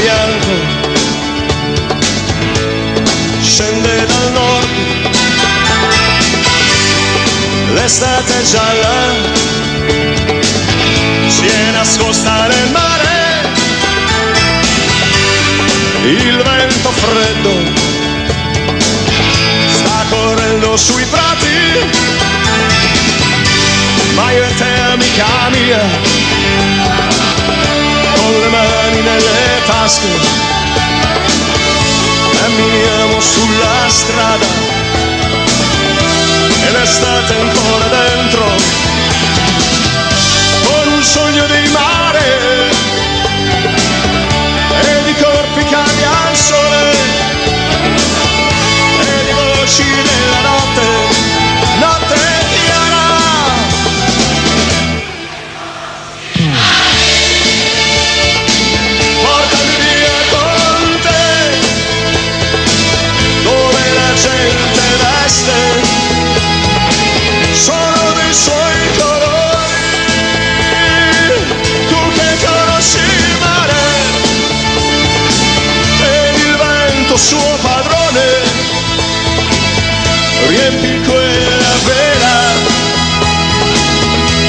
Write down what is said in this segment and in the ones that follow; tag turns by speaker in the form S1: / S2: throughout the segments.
S1: bianco scende dal nord, l'estate gialla si è nascosta nel mare, il vento freddo sta correndo sui prati, ma io e te, amica mia, con le mani nelle tasche camminiamo sulla strada e l'estate è ancora dentro, con un sogno di mare e di corpi caldi al sole e di voci della notte, notte chiara. Portami via con te, dove la gente veste solo dei suoi colori, tu che conosci il mare ed il vento suo padrone, riempi quella vela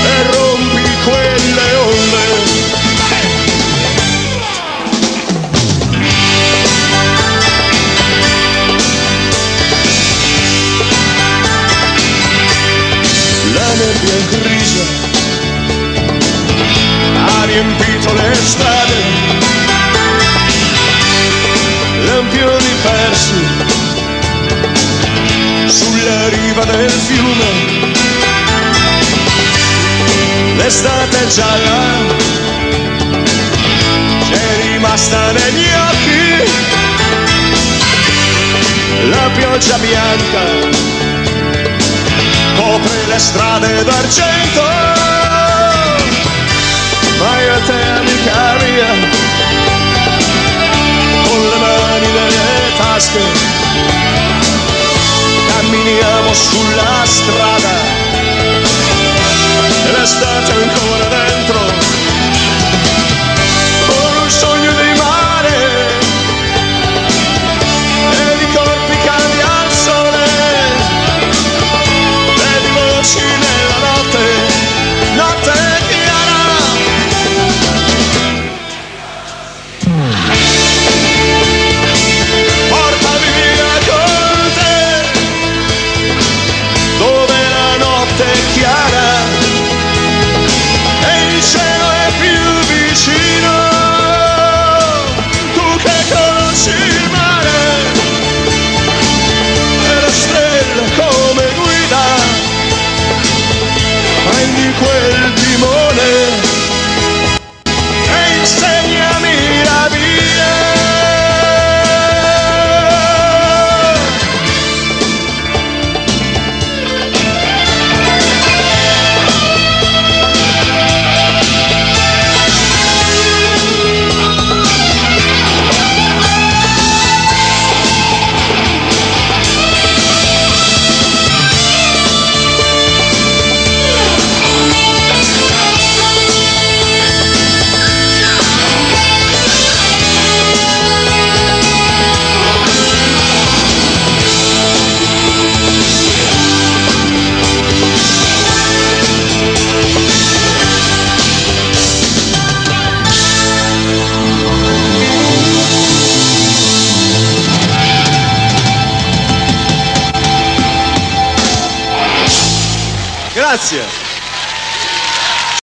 S1: e rompi quelle onde. La nebbia grigia ha riempito le strade, lampioni persi sulla riva del fiume, l'estate gialla c'è rimasta negli occhi, la pioggia bianca copre le strade d'argento, ma io e te, amica mia, con le mani nelle tasche camminiamo sulla strada e l'estate è ancora dentro, con un sogno di mare e di corpi caldi al sole e di voci nella notte, notte chiara. Portami via con te, dove la notte è chiara e il cielo è più vicino, tu che conosci il mare e le stelle come guida, prendi quel timone e insegnami la via.
S2: Grazie.